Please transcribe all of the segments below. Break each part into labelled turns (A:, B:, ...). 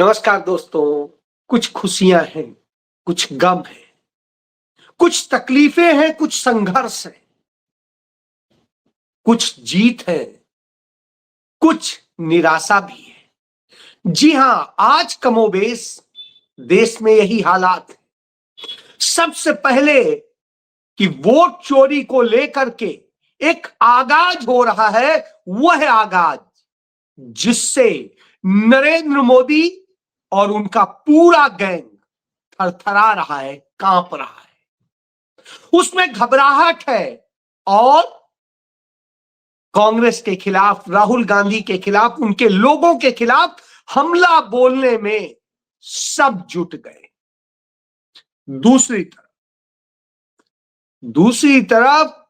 A: नमस्कार दोस्तों। कुछ खुशियां हैं, कुछ गम है, कुछ तकलीफें हैं, कुछ संघर्ष है, कुछ जीत है, कुछ निराशा भी है। जी हां, आज कमोबेश देश में यही हालात है। सबसे पहले कि वोट चोरी को लेकर के एक आगाज हो रहा है, वह आगाज जिससे नरेंद्र मोदी और उनका पूरा गैंग थरथरा रहा है, कांप रहा है। उसमें घबराहट है और कांग्रेस के खिलाफ, राहुल गांधी के खिलाफ, उनके लोगों के खिलाफ हमला बोलने में सब जुट गए। दूसरी तरफ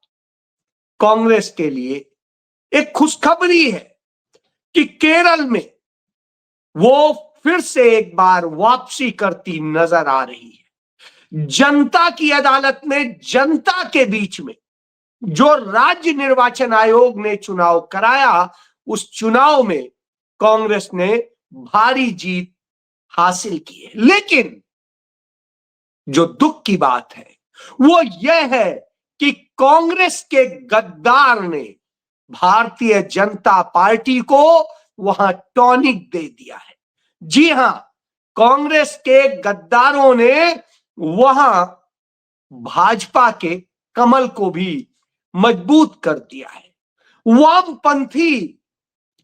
A: कांग्रेस के लिए एक खुशखबरी है कि केरल में वो फिर से एक बार वापसी करती नजर आ रही है। जनता की अदालत में, जनता के बीच में जो राज्य निर्वाचन आयोग ने चुनाव कराया, उस चुनाव में कांग्रेस ने भारी जीत हासिल की है। लेकिन जो दुख की बात है वो यह है कि कांग्रेस के गद्दार ने भारतीय जनता पार्टी को वहां टॉनिक दे दिया है। जी हां, कांग्रेस के गद्दारों ने वहां भाजपा के कमल को भी मजबूत कर दिया है। वामपंथी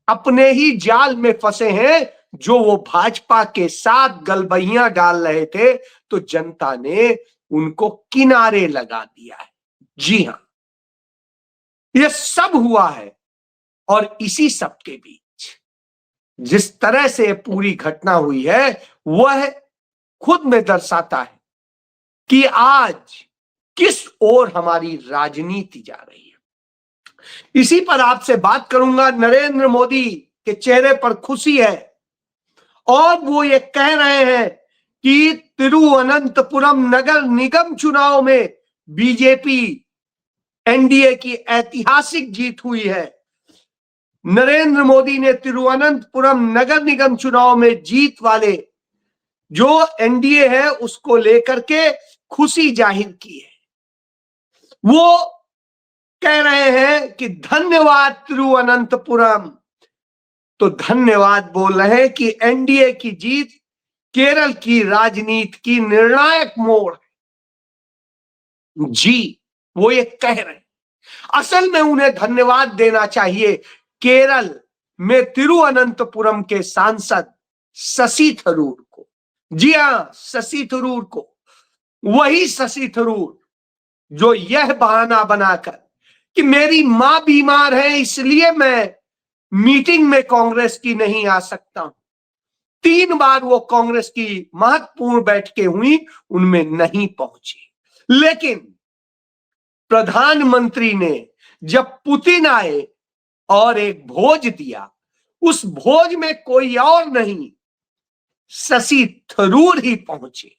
A: अपने ही जाल में फंसे हैं। जो वो भाजपा के साथ गलबहियां डाल रहे थे, तो जनता ने उनको किनारे लगा दिया है। जी हां, ये सब हुआ है। और इसी सब के बीच जिस तरह से पूरी घटना हुई है, वह खुद में दर्शाता है कि आज किस ओर हमारी राजनीति जा रही है। इसी पर आपसे बात करूंगा। नरेंद्र मोदी के चेहरे पर खुशी है और वो ये कह रहे हैं कि तिरुवनंतपुरम नगर निगम चुनाव में बीजेपी एनडीए की ऐतिहासिक जीत हुई है। नरेंद्र मोदी ने तिरुवनंतपुरम नगर निगम चुनाव में जीत वाले जो एनडीए है उसको लेकर के खुशी जाहिर की है। वो कह रहे हैं कि धन्यवाद तिरुवनंतपुरम। तो धन्यवाद बोल रहे हैं कि एनडीए की जीत केरल की राजनीति की निर्णायक मोड़ है। जी, वो ये कह रहे हैं। असल में उन्हें धन्यवाद देना चाहिए केरल में तिरुवनंतपुरम के सांसद शशि थरूर को। जी हां, शशि थरूर को। वही शशि थरूर जो यह बहाना बनाकर कि मेरी मां बीमार है इसलिए मैं मीटिंग में कांग्रेस की नहीं आ सकता हूं। 3 बार वो कांग्रेस की महत्वपूर्ण बैठकें हुई, उनमें नहीं पहुंची। लेकिन प्रधानमंत्री ने जब पुतिन आए और एक भोज दिया, उस भोज में कोई और नहीं, शशि थरूर ही पहुंचे।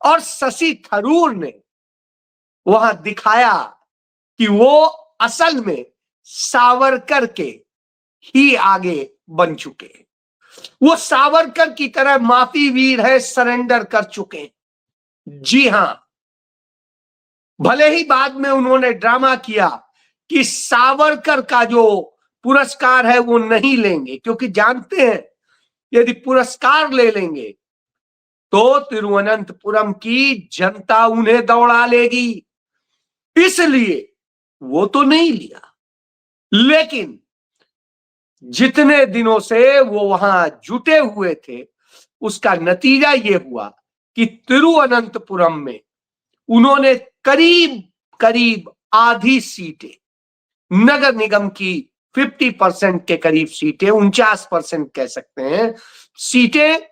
A: और शशि थरूर ने वहां दिखाया कि वो असल में सावरकर के ही आगे बन चुके हैं। वो सावरकर की तरह माफी वीर है, सरेंडर कर चुके हैं। जी हां, भले ही बाद में उन्होंने ड्रामा किया कि सावरकर का जो पुरस्कार है वो नहीं लेंगे, क्योंकि जानते हैं यदि पुरस्कार ले लेंगे तो तिरुवनंतपुरम की जनता उन्हें दौड़ा लेगी, इसलिए वो तो नहीं लिया। लेकिन जितने दिनों से वो वहां जुटे हुए थे, उसका नतीजा ये हुआ कि तिरुवनंतपुरम में उन्होंने करीब करीब आधी सीटें, नगर निगम की 50% के करीब सीटें, 49% कह सकते हैं, सीटें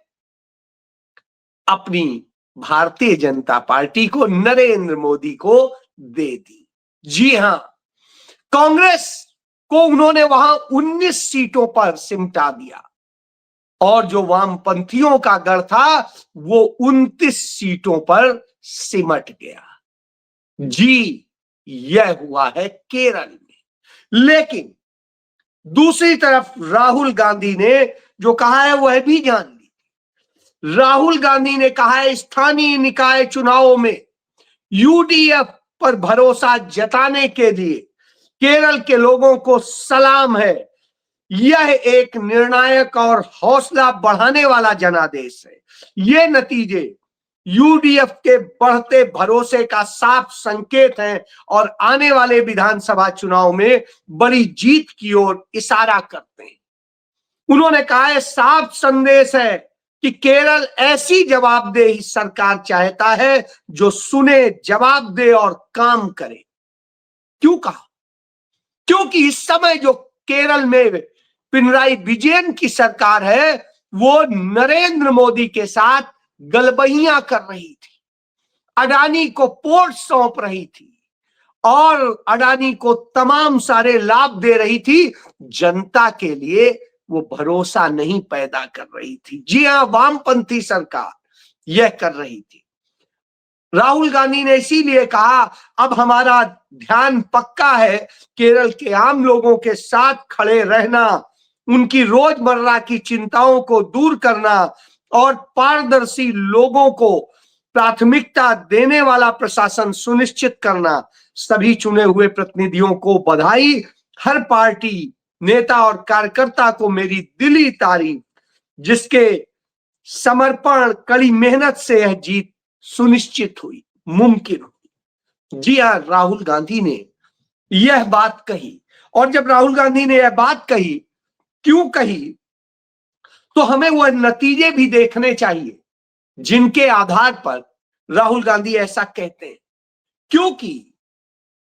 A: अपनी भारतीय जनता पार्टी को, नरेंद्र मोदी को दे दी। जी हां, कांग्रेस को उन्होंने वहां 19 सीटों पर सिमटा दिया और जो वामपंथियों का गढ़ था वो 29 सीटों पर सिमट गया। जी, यह हुआ है केरल में। लेकिन दूसरी तरफ राहुल गांधी ने जो कहा है वह भी जान ली। राहुल गांधी ने कहा है स्थानीय निकाय चुनावों में यूडीएफ पर भरोसा जताने के लिए केरल के लोगों को सलाम है। यह एक निर्णायक और हौसला बढ़ाने वाला जनादेश है। ये नतीजे यूडीएफ के बढ़ते भरोसे का साफ संकेत है और आने वाले विधानसभा चुनाव में बड़ी जीत की ओर इशारा करते हैं। उन्होंने कहा है साफ संदेश है कि केरल ऐसी जवाबदेही सरकार चाहता है जो सुने, जवाब दे और काम करे। क्यों कहा? क्योंकि इस समय जो केरल में पिनराई विजयन की सरकार है वो नरेंद्र मोदी के साथ गलबहियां कर रही थी, अडानी को पोर्ट सौंप रही थी और अडानी को तमाम सारे लाभ दे रही थी। जनता के लिए वो भरोसा नहीं पैदा कर रही थी। जी हां, वामपंथी सरकार यह कर रही थी। राहुल गांधी ने इसीलिए कहा अब हमारा ध्यान पक्का है केरल के आम लोगों के साथ खड़े रहना, उनकी रोजमर्रा की चिंताओं को दूर करना और पारदर्शी लोगों को प्राथमिकता देने वाला प्रशासन सुनिश्चित करना। सभी चुने हुए प्रतिनिधियों को बधाई। हर पार्टी नेता और कार्यकर्ता को मेरी दिली तारीफ, जिसके समर्पण, कड़ी मेहनत से यह जीत सुनिश्चित हुई, मुमकिन हुई। जी हां, राहुल गांधी ने यह बात कही। और जब राहुल गांधी ने यह बात कही, क्यों कही, तो हमें वह नतीजे भी देखने चाहिए जिनके आधार पर राहुल गांधी ऐसा कहते हैं। क्योंकि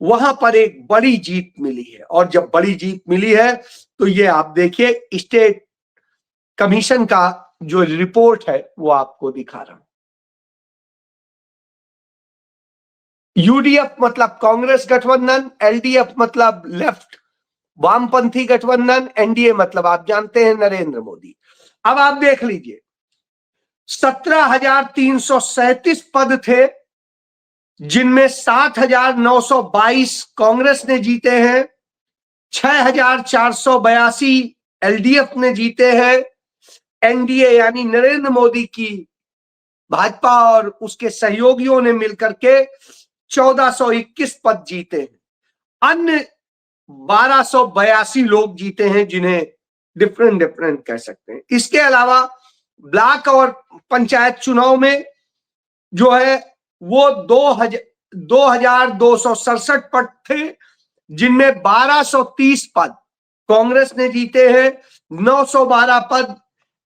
A: वहां पर एक बड़ी जीत मिली है और जब बड़ी जीत मिली है तो ये आप देखिए स्टेट कमीशन का जो रिपोर्ट है वो आपको दिखा रहा हूं। यूडीएफ मतलब कांग्रेस गठबंधन, एलडीएफ मतलब लेफ्ट वामपंथी गठबंधन, एनडीए मतलब आप जानते हैं नरेंद्र मोदी। अब आप देख लीजिए 17,337 पद थे जिनमें 7,922 कांग्रेस ने जीते हैं, 6,482 एलडीएफ ने जीते हैं। एनडीए यानी नरेंद्र मोदी की भाजपा और उसके सहयोगियों ने मिलकर के 1421 पद जीते हैं। अन्य 1282 लोग जीते हैं जिन्हें डिफरेंट कह सकते हैं। इसके अलावा ब्लॉक और पंचायत चुनाव में जो है वो 2,267 पद थे जिनमें 1,230 पद कांग्रेस ने जीते हैं, 912 पद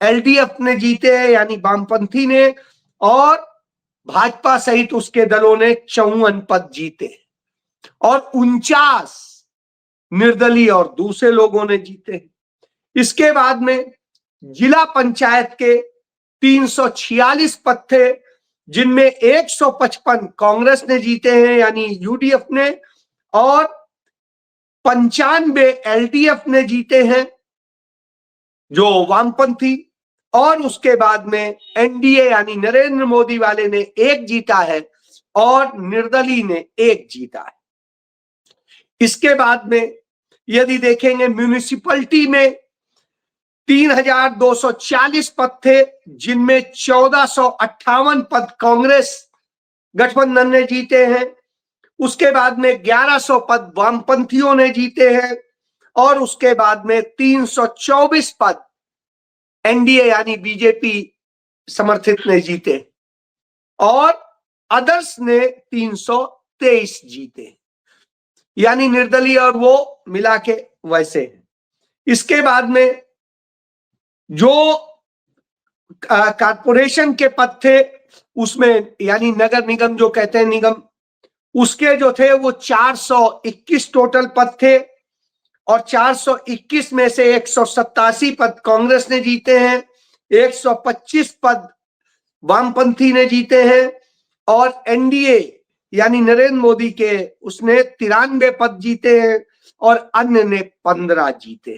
A: एलडीएफ ने जीते हैं यानी वामपंथी ने, और भाजपा सहित उसके दलों ने 54 पद जीते और 49 निर्दलीय और दूसरे लोगों ने जीते। इसके बाद में जिला पंचायत के 346 पद थे जिनमें 155 कांग्रेस ने जीते हैं यानी यूडीएफ ने, और 95 एलडीएफ ने जीते हैं जो वामपंथी, और उसके बाद में एनडीए यानी नरेंद्र मोदी वाले ने 1 जीता है और निर्दलीय ने 1 जीता है। इसके बाद में यदि देखेंगे म्यूनिसिपैलिटी में 3,240 पद थे जिनमें 1,458 पद कांग्रेस गठबंधन ने जीते हैं। उसके बाद में 1,100 पद वामपंथियों ने जीते हैं और उसके बाद में 324 पद एनडीए यानी बीजेपी समर्थित ने जीते और अदर्स ने 323 जीते यानी निर्दलीय और वो मिला के वैसे हैं। इसके बाद में जो कारपोरेशन के पद थे उसमें यानी नगर निगम जो कहते हैं निगम, उसके जो थे वो 421 टोटल पद थे और 421 में से 187 पद कांग्रेस ने जीते हैं, 125 पद वामपंथी ने जीते हैं और एनडीए यानी नरेंद्र मोदी के उसने 93 पद जीते हैं और अन्य ने 15 जीते।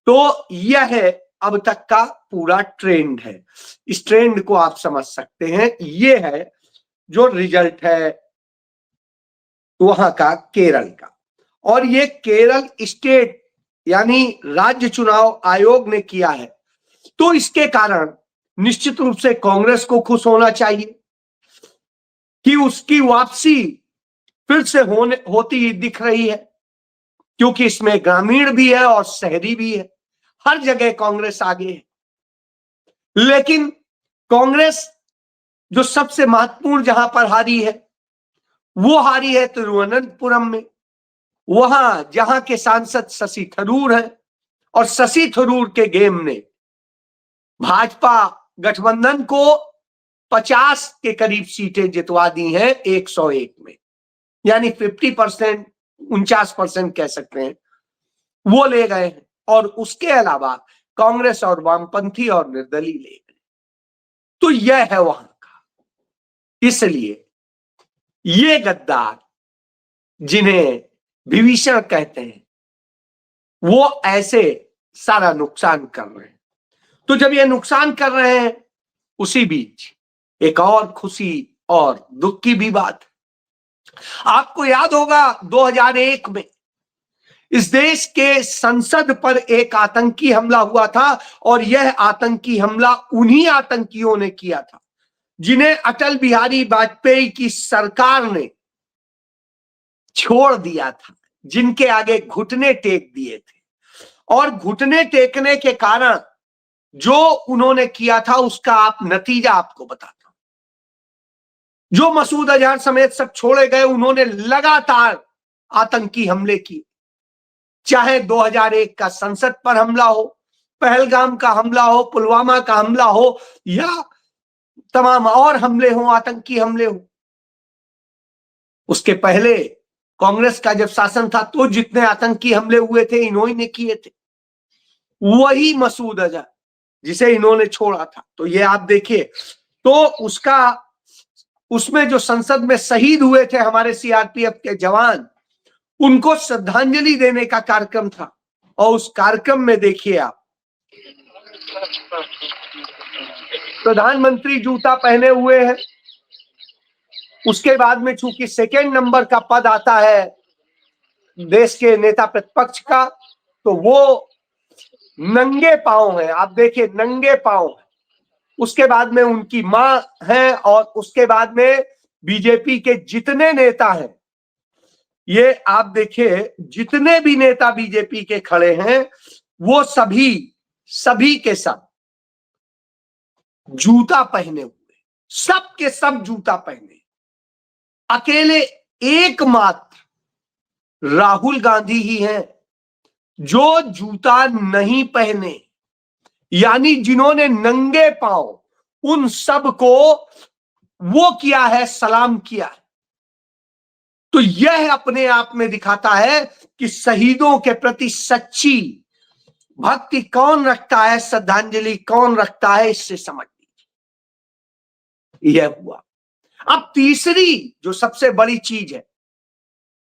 A: तो यह है अब तक का पूरा ट्रेंड है। इस ट्रेंड को आप समझ सकते हैं। ये है जो रिजल्ट है वहां का केरल का, और ये केरल स्टेट यानी राज्य चुनाव आयोग ने किया है। तो इसके कारण निश्चित रूप से कांग्रेस को खुश होना चाहिए कि उसकी वापसी फिर से होती दिख रही है, क्योंकि इसमें ग्रामीण भी है और शहरी भी है, हर जगह कांग्रेस आगे है। लेकिन कांग्रेस जो सबसे महत्वपूर्ण जहां पर हारी है, वो हारी है तिरुवनंतपुरम में, वहां जहां के सांसद शशि थरूर हैं, और शशि थरूर के गेम ने भाजपा गठबंधन को 50 के करीब सीटें जितवा दी हैं 101 में, यानी 50%, 49% कह सकते हैं, वो ले गए हैं। और उसके अलावा कांग्रेस और वामपंथी और निर्दलीय ले गए। तो यह है वहां का। इसलिए ये गद्दार जिन्हें विभीषण कहते हैं, वो ऐसे सारा नुकसान कर रहे हैं। तो जब ये नुकसान कर रहे हैं, उसी बीच एक और खुशी और दुख की भी बात है। आपको याद होगा 2001 में इस देश के संसद पर एक आतंकी हमला हुआ था, और यह आतंकी हमला उन्हीं आतंकियों ने किया था जिन्हें अटल बिहारी वाजपेयी की सरकार ने छोड़ दिया था, जिनके आगे घुटने टेक दिए थे। और घुटने टेकने के कारण जो उन्होंने किया था, उसका आप नतीजा आपको बताता हूं। जो मसूद अजहर समेत सब छोड़े गए, उन्होंने लगातार आतंकी हमले किए, चाहे 2001 का संसद पर हमला हो, पहलगाम का हमला हो, पुलवामा का हमला हो, या तमाम और हमले हो, आतंकी हमले हो। उसके पहले कांग्रेस का जब शासन था, तो जितने आतंकी हमले हुए थे, इन्होंने किए थे। वही मसूद अजहर जिसे इन्होंने छोड़ा था। तो ये आप देखिए, तो उसमें जो संसद में शहीद हुए थे हमारे सीआरपीएफ के जवान, उनको श्रद्धांजलि देने का कार्यक्रम था। और उस कार्यक्रम में देखिए आप, प्रधानमंत्री जूता पहने हुए हैं। उसके बाद में चूंकि सेकेंड नंबर का पद आता है देश के नेता प्रतिपक्ष का, तो वो नंगे पांव है। आप देखिए, नंगे पांव है। उसके बाद में उनकी मां है, और उसके बाद में बीजेपी के जितने नेता हैं, ये आप देखिए, जितने भी नेता बीजेपी के खड़े हैं, वो सभी के सब जूता पहने हुए, सब के सब जूता पहने। अकेले एकमात्र राहुल गांधी ही हैं जो जूता नहीं पहने, यानी जिन्होंने नंगे पांव उन सब को वो किया है, सलाम किया है। तो यह अपने आप में दिखाता है कि शहीदों के प्रति सच्ची भक्ति कौन रखता है, श्रद्धांजलि कौन रखता है, इससे समझ लीजिए। यह हुआ। अब तीसरी जो सबसे बड़ी चीज है,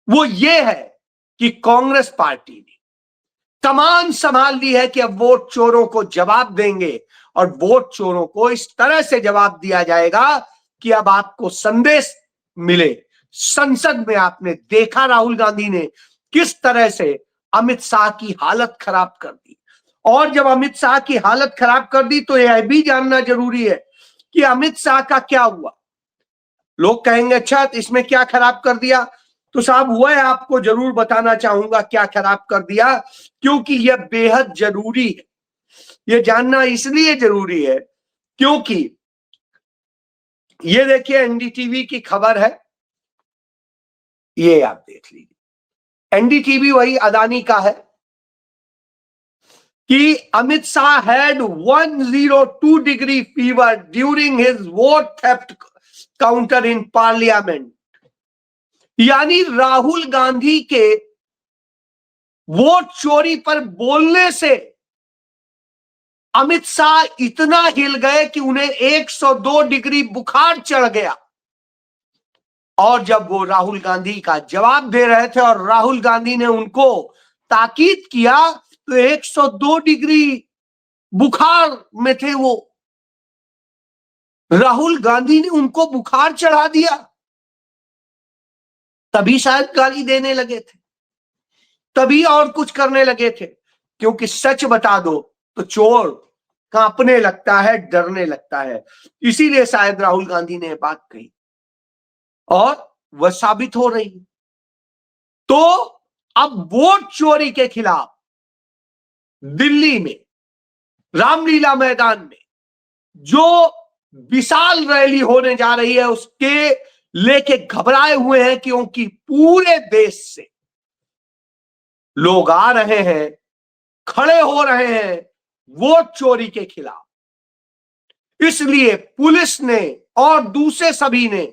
A: वो ये है कि कांग्रेस पार्टी ने कमान संभाल ली है कि अब वोट चोरों को जवाब देंगे, और वोट चोरों को इस तरह से जवाब दिया जाएगा कि अब आपको संदेश मिले। संसद में आपने देखा राहुल गांधी ने किस तरह से अमित शाह की हालत खराब कर दी, और जब अमित शाह की हालत खराब कर दी, तो यह भी जानना जरूरी है कि अमित शाह का क्या हुआ। लोग कहेंगे अच्छा इसमें क्या खराब कर दिया, तो साहब वह आपको जरूर बताना चाहूंगा क्या खराब कर दिया, क्योंकि यह बेहद जरूरी है। यह जानना इसलिए जरूरी है क्योंकि ये देखिए, एनडीटीवी की खबर है, ये आप देख लीजिए। एनडीटीवी वही अदानी का है कि Amit Shah had 102 degree fever during his vote theft counter in parliament. यानी राहुल गांधी के वोट चोरी पर बोलने से अमित शाह इतना हिल गए कि उन्हें 102 डिग्री बुखार चढ़ गया। और जब वो राहुल गांधी का जवाब दे रहे थे और राहुल गांधी ने उनको ताकीद किया, तो 102 डिग्री बुखार में थे वो। राहुल गांधी ने उनको बुखार चढ़ा दिया, तभी शायद गाली देने लगे थे, तभी और कुछ करने लगे थे। क्योंकि सच बता दो तो चोर कांपने लगता है, डरने लगता है। इसीलिए शायद राहुल गांधी ने बात कही और वह साबित हो रही है। तो अब वोट चोरी के खिलाफ दिल्ली में रामलीला मैदान में जो विशाल रैली होने जा रही है, उसके लेके घबराए हुए हैं, क्योंकि पूरे देश से लोग आ रहे हैं, खड़े हो रहे हैं वोट चोरी के खिलाफ। इसलिए पुलिस ने और दूसरे सभी ने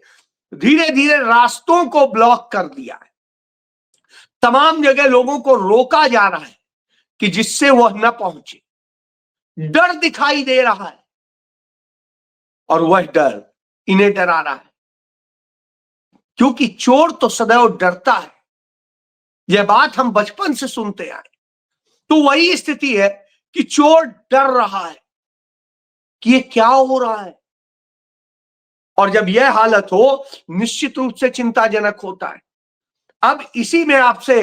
A: धीरे धीरे रास्तों को ब्लॉक कर दिया है। तमाम जगह लोगों को रोका जा रहा है कि जिससे वह न पहुंचे। डर दिखाई दे रहा है और वह डर इन्हें डरा रहा है, क्योंकि चोर तो सदैव डरता है। यह बात हम बचपन से सुनते आए। तो वही स्थिति है कि चोर डर रहा है कि ये क्या हो रहा है, और जब यह हालत हो निश्चित रूप से चिंताजनक होता है। अब इसी में आपसे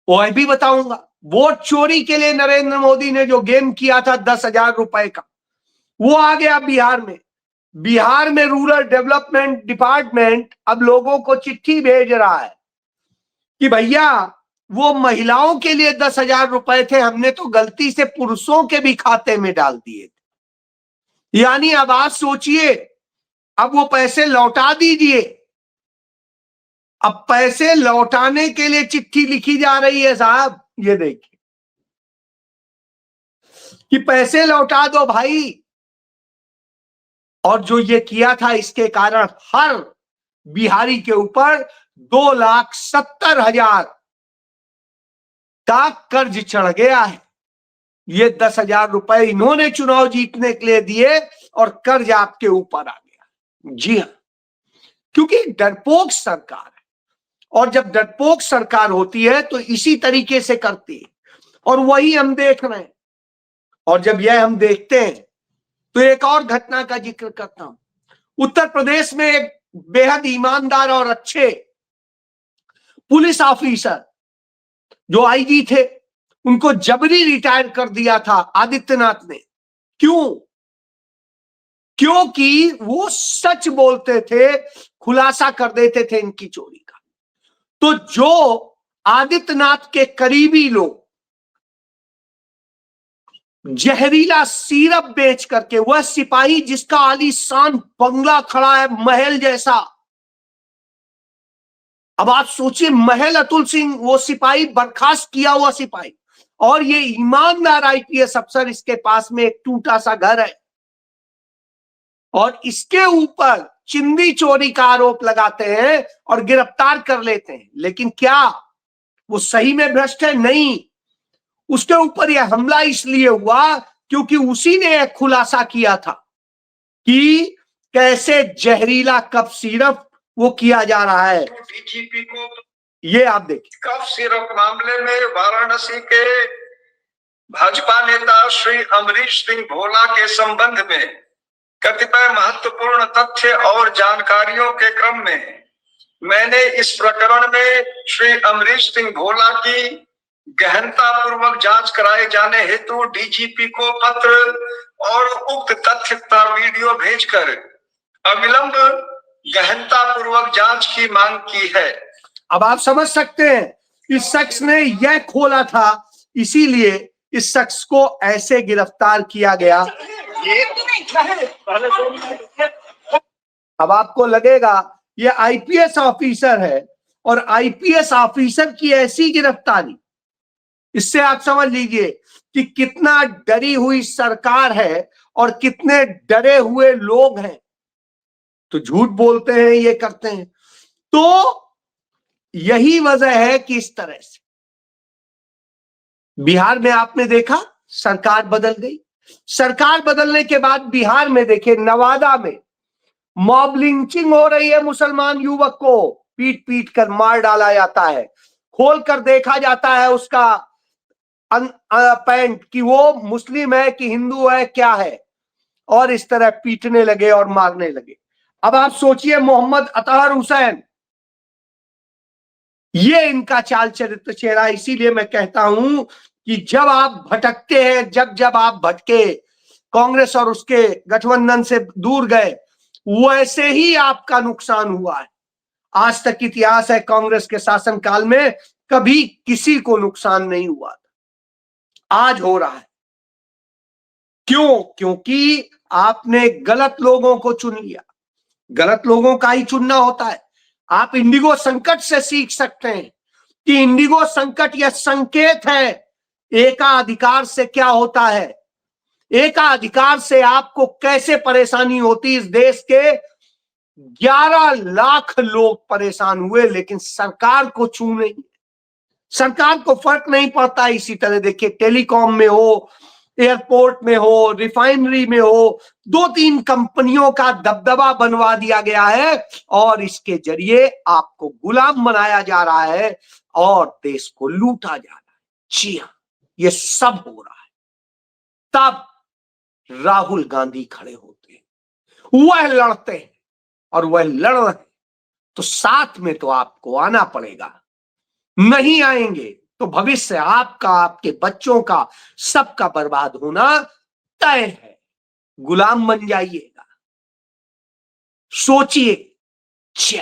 A: वह भी बताऊंगा, वोट चोरी के लिए नरेंद्र मोदी ने जो गेम किया था 10,000 रुपए का, वो आ गया बिहार में। बिहार में रूरल डेवलपमेंट डिपार्टमेंट अब लोगों को चिट्ठी भेज रहा है कि भैया वो महिलाओं के लिए 10,000 रुपए थे, हमने तो गलती से पुरुषों के भी खाते में डाल दिए थे। यानी अब आप सोचिए, अब वो पैसे लौटा दीजिए। अब पैसे लौटाने के लिए चिट्ठी लिखी जा रही है साहब, ये देखिए कि पैसे लौटा दो भाई। और जो ये किया था, इसके कारण हर बिहारी के ऊपर 2,70,000 का कर्ज चढ़ गया है। ये 10,000 रुपए इन्होंने चुनाव जीतने के लिए दिए और कर्ज आपके ऊपर आ गया। जी हां, क्योंकि डरपोक सरकार है, और जब डरपोक सरकार होती है तो इसी तरीके से करती है, और वही हम देख रहे हैं। और जब यह हम देखते हैं तो एक और घटना का जिक्र करता हूं। उत्तर प्रदेश में एक बेहद ईमानदार और अच्छे पुलिस ऑफिसर जो आईजी थे, उनको जबरी रिटायर कर दिया था आदित्यनाथ ने। क्यों? क्योंकि वो सच बोलते थे, खुलासा कर देते थे इनकी चोरी का। तो जो आदित्यनाथ के करीबी लोग जहरीला सिरप बेच करके, वह सिपाही जिसका आलीशान बंगला खड़ा है महल जैसा, अब आप सोचिए, महल अतुल सिंह वो सिपाही, बर्खास्त किया हुआ सिपाही, और ये ईमानदार आईपीएस अफसर, इसके पास में एक टूटा सा घर है, और इसके ऊपर चिंदी चोरी का आरोप लगाते हैं और गिरफ्तार कर लेते हैं। लेकिन क्या वो सही में भ्रष्ट है? नहीं। उसके ऊपर यह हमला इसलिए हुआ क्योंकि उसी ने एक खुलासा किया था कि कैसे जहरीला कफ सिरप वो किया जा रहा है।
B: डीजीपी को
A: ये आप देखिए,
B: कफ सिरप मामले में वाराणसी के भाजपा नेता श्री अमरीश सिंह भोला के संबंध में कतिपय महत्वपूर्ण तथ्य और जानकारियों के क्रम में मैंने इस प्रकरण में श्री अमरीश सिंह भोला की गहनता पूर्वक जांच कराए जाने हेतु डीजीपी को पत्र और उक्त तथ्य का वीडियो भेजकर अविलंब गहनता पूर्वक जांच की मांग की है।
A: अब आप समझ सकते हैं, इस शख्स ने यह खोला था, इसीलिए इस शख्स को ऐसे गिरफ्तार किया गया। अब आपको लगेगा ये आईपीएस ऑफिसर है, और आईपीएस ऑफिसर की ऐसी गिरफ्तारी, इससे आप समझ लीजिए कि कितना डरी हुई सरकार है और कितने डरे हुए लोग हैं। तो झूठ बोलते हैं, ये करते हैं। तो यही वजह है कि इस तरह से बिहार में आपने देखा सरकार बदल गई। सरकार बदलने के बाद बिहार में देखिए, नवादा में मॉब लिंचिंग हो रही है। मुसलमान युवक को पीट पीट कर मार डाला जाता है, खोल कर देखा जाता है उसका पैंट कि वो मुस्लिम है कि हिंदू है, क्या है, और इस तरह पीटने लगे और मारने लगे। अब आप सोचिए, मोहम्मद अतहर हुसैन, ये इनका चाल चरित्र चेहरा। इसीलिए मैं कहता हूं कि जब आप भटकते हैं, जब आप भटके, कांग्रेस और उसके गठबंधन से दूर गए, वैसे ही आपका नुकसान हुआ है। आज तक इतिहास है, कांग्रेस के शासनकाल में कभी किसी को नुकसान नहीं हुआ था, आज हो रहा है। क्यों? क्योंकि आपने गलत लोगों को चुन लिया। गलत लोगों का ही चुनना होता है। आप इंडिगो संकट से सीख सकते हैं कि इंडिगो संकट यह संकेत है एकाधिकार से क्या होता है। एकाधिकार से आपको कैसे परेशानी होती। इस देश के 11 लाख लोग परेशान हुए, लेकिन सरकार को छू नहीं, सरकार को फर्क नहीं पड़ता। इसी तरह देखिए, टेलीकॉम में हो, एयरपोर्ट में हो, रिफाइनरी में हो, 2-3 कंपनियों का दबदबा बनवा दिया गया है और इसके जरिए आपको गुलाम बनाया जा रहा है और देश को लूटा जा रहा है। जी हां, ये सब हो रहा है। तब राहुल गांधी खड़े होते हैं, वह लड़ते हैं और वह लड़ रहे हैं, तो साथ में तो आपको आना पड़ेगा। नहीं आएंगे तो भविष्य आपका, आपके बच्चों का, सबका बर्बाद होना तय है। गुलाम बन जाइएगा। सोचिए। जय